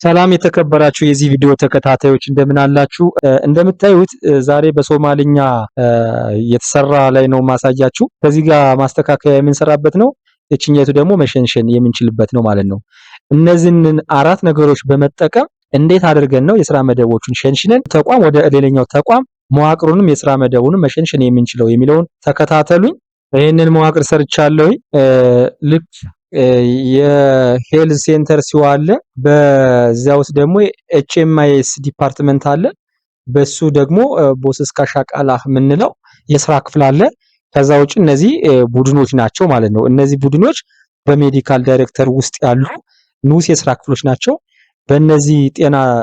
ሰላም የተከበራችሁ የዚህ ቪዲዮ ተከታታዮች እንደምን አላችሁ? እንደምታዩት ዛሬ በሶማሊኛ የተሰራ ላይ ነው ማሳያችሁ። ከዚህ ጋር ማስተካከያ የምንሰራበት ነው። እቺኛቱ ደግሞ መሸንሸን የምንችልበት ነው ማለት ነው። እነዚህን አራት ነገሮች በመጠቀም እንዴት አድርገን ነው የስራ መደቦቹን ሸንሽነን ተቋም ወደ ሌላኛው ተቋም መዋቅሩንም የስራ መደቡንም መሸንሸን የምንችለው የሚለውን ተከታተሉኝ። ይሄንን መዋቅር ሰርቻለሁ። ልክ የሄልዝ ሴንተር ሲዋለ በዚያ ውስጥ ደግሞ ኤችኤምአይኤስ ዲፓርትመንት አለ። በሱ ደግሞ ቦስስ ካሻቃላ የምንለው የስራ ክፍል አለ። ከዛ ውጭ እነዚህ ቡድኖች ናቸው ማለት ነው። እነዚህ ቡድኖች በሜዲካል ዳይሬክተር ውስጥ ያሉ ንዑስ የስራ ክፍሎች ናቸው።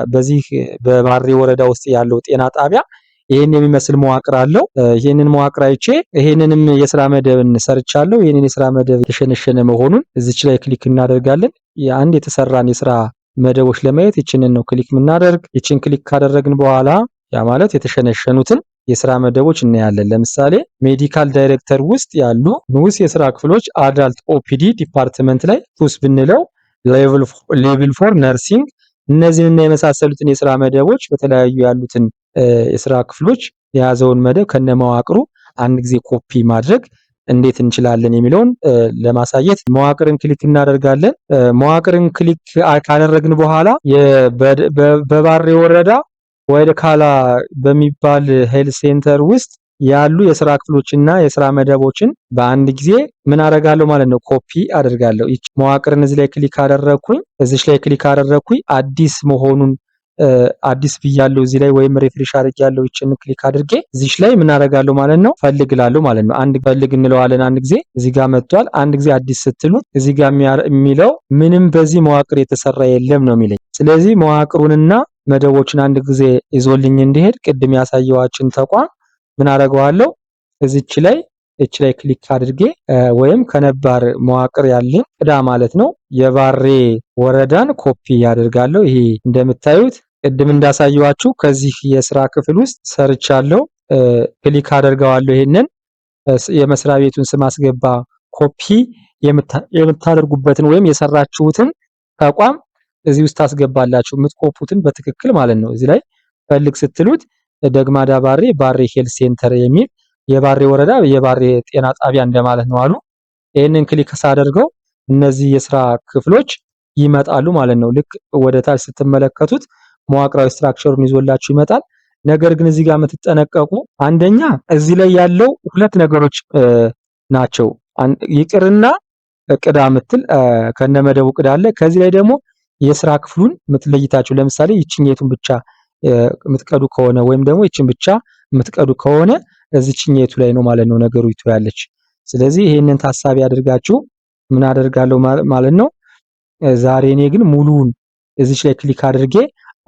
በዚህ በባሬ ወረዳ ውስጥ ያለው ጤና ጣቢያ ይሄን የሚመስል መዋቅር አለው። ይሄንን መዋቅር አይቼ ይሄንንም የስራ መደብን ሰርቻለሁ። ይሄንን የስራ መደብ የተሸነሸነ መሆኑን እዚች ላይ ክሊክ እናደርጋለን። የአንድ የተሰራን የስራ መደቦች ለማየት ይችንን ነው ክሊክ የምናደርግ። ይችን ክሊክ ካደረግን በኋላ ያ ማለት የተሸነሸኑትን የስራ መደቦች እናያለን። ለምሳሌ ሜዲካል ዳይሬክተር ውስጥ ያሉ ንዑስ የስራ ክፍሎች አዳልት ኦፒዲ ዲፓርትመንት ላይ ቱስ ብንለው ሌቭል 4 ነርሲንግ እነዚህንና የመሳሰሉትን የስራ መደቦች በተለያዩ ያሉትን የስራ ክፍሎች የያዘውን መደብ ከነመዋቅሩ አንድ ጊዜ ኮፒ ማድረግ እንዴት እንችላለን የሚለውን ለማሳየት መዋቅርን ክሊክ እናደርጋለን። መዋቅርን ክሊክ ካደረግን በኋላ በባሬ ወረዳ ወይደ ካላ በሚባል ሄልዝ ሴንተር ውስጥ ያሉ የስራ ክፍሎችና የስራ መደቦችን በአንድ ጊዜ ምን አደርጋለሁ ማለት ነው ኮፒ አደርጋለሁ። እቺ መዋቅርን እዚህ ላይ ክሊክ አደረኩኝ። እዚህ ላይ ክሊክ አደረኩኝ አዲስ መሆኑን አዲስ ብያለሁ እዚህ ላይ ወይም ሪፍሬሽ አድርጌያለሁ። እቺን ክሊክ አድርጌ እዚህ ላይ ምን አደርጋለሁ ማለት ነው ፈልግላለሁ ማለት ነው። አንድ ፈልግ እንለዋለን። አንድ ጊዜ እዚህ ጋር መጥቷል። አንድ ጊዜ አዲስ ስትሉት እዚህ ጋር የሚለው ምንም በዚህ መዋቅር የተሰራ የለም ነው የሚለኝ። ስለዚህ መዋቅሩንና መደቦችን አንድ ጊዜ ይዞልኝ እንዲሄድ ቅድም ያሳየዋችን ተቋም ምን አደርገዋለሁ እዚች ላይ ክሊክ አድርጌ ወይም ከነባር መዋቅር ያለኝ ቅዳ ማለት ነው የባሬ ወረዳን ኮፒ ያደርጋለሁ። ይሄ እንደምታዩት ቅድም እንዳሳየዋችሁ ከዚህ የስራ ክፍል ውስጥ ሰርቻለሁ። ክሊክ አደርገዋለሁ። ይሄንን የመስሪያ ቤቱን ስም አስገባ ኮፒ የምታደርጉበትን ወይም የሰራችሁትን ተቋም እዚህ ውስጥ ታስገባላችሁ የምትኮፑትን በትክክል ማለት ነው። እዚህ ላይ ፈልግ ስትሉት ደግማዳ ባሬ ሄልዝ ሴንተር የሚል የባሬ ወረዳ የባሬ ጤና ጣቢያ እንደማለት ነው አሉ። ይሄንን ክሊክ ሳደርገው እነዚህ የስራ ክፍሎች ይመጣሉ ማለት ነው። ልክ ወደ ታች ስትመለከቱት መዋቅራዊ ስትራክቸሩን ይዞላችሁ ይመጣል። ነገር ግን እዚህ ጋር የምትጠነቀቁ አንደኛ እዚህ ላይ ያለው ሁለት ነገሮች ናቸው። ይቅርና ቅዳ ምትል ከነመደቡ ቅዳ አለ። ከዚህ ላይ ደግሞ የስራ ክፍሉን የምትለይታችሁ ለምሳሌ ይችኛቱን ብቻ የምትቀዱ ከሆነ ወይም ደግሞ ይችን ብቻ የምትቀዱ ከሆነ እዚህኛቱ ላይ ነው ማለት ነው ነገሩ ይተያለች። ስለዚህ ይሄንን ታሳቢ አድርጋችሁ ምን አደርጋለሁ ማለት ነው። ዛሬ እኔ ግን ሙሉውን እዚች ላይ ክሊክ አድርጌ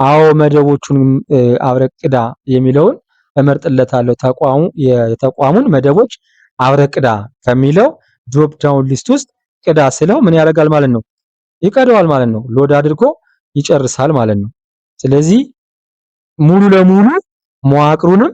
አዎ መደቦቹን አብረቅዳ የሚለውን እመርጥለታለሁ። የተቋሙን መደቦች አብረቅዳ ከሚለው ድሮፕ ዳውን ሊስት ውስጥ ቅዳ ስለው ምን ያደርጋል ማለት ነው ይቀደዋል ማለት ነው። ሎድ አድርጎ ይጨርሳል ማለት ነው። ስለዚህ ሙሉ ለሙሉ መዋቅሩንም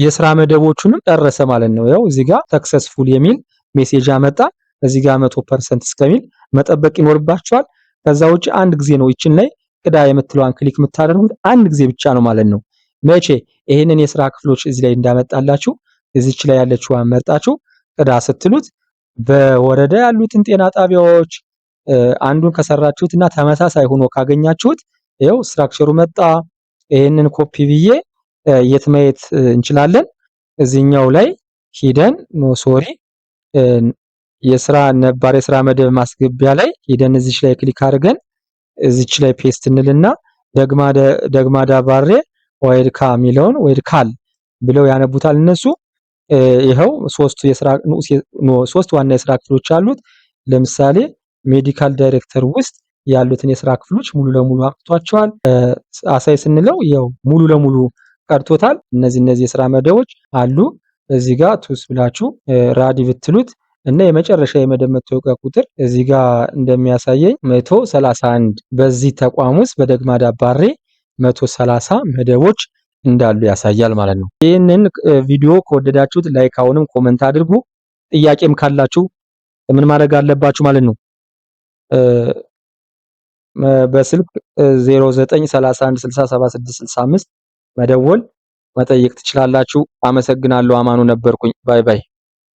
የስራ መደቦቹንም ጨረሰ ማለት ነው። ያው እዚህ ጋር ሰክሰስፉል የሚል ሜሴጅ አመጣ። እዚህ ጋር 100% እስከሚል መጠበቅ ይኖርባችኋል። ከዛ ውጪ አንድ ጊዜ ነው ይችን ላይ ቅዳ የምትለዋን ክሊክ የምታደርጉት አንድ ጊዜ ብቻ ነው ማለት ነው። መቼ ይሄንን የስራ ክፍሎች እዚህ ላይ እንዳመጣላችሁ እዚች ላይ ያለችዋን መርጣችሁ ቅዳ ስትሉት በወረዳ ያሉትን ጤና ጣቢያዎች አንዱን ከሰራችሁትና ተመሳሳይ ሆኖ ካገኛችሁት ይኸው ስትራክቸሩ መጣ። ይሄንን ኮፒ ብዬ የት ማየት እንችላለን? እዚህኛው ላይ ሂደን ነባር የስራ መደብ ማስገቢያ ላይ ሂደን እዚች ላይ ክሊክ አድርገን እዚች ላይ ፔስት እንልና ደግማዳ ባሬ ወይድካ ሚለውን ወይድካል ብለው ያነቡታል እነሱ። ይሄው ሶስት ዋና የስራ ክፍሎች አሉት። ለምሳሌ ሜዲካል ዳይሬክተር ውስጥ ያሉትን የስራ ክፍሎች ሙሉ ለሙሉ አቅቷቸዋል። አሳይ ስንለው ያው ሙሉ ለሙሉ ቀርቶታል። እነዚህ የስራ መደቦች አሉ። እዚህ ጋር ቱስ ብላችሁ ራዲ ብትሉት እና የመጨረሻ የመደብ መታወቂያ ቁጥር እዚህ ጋር እንደሚያሳየኝ 131 በዚህ ተቋም ውስጥ በደግማዳ ባሬ 130 መደቦች እንዳሉ ያሳያል ማለት ነው። ይህንን ቪዲዮ ከወደዳችሁት ላይክ አሁንም ኮሜንት አድርጉ። ጥያቄም ካላችሁ ምን ማድረግ አለባችሁ ማለት ነው በስልክ 0931607665 መደወል መጠየቅ ትችላላችሁ። አመሰግናለሁ። አማኑ ነበርኩኝ። ባይ ባይ።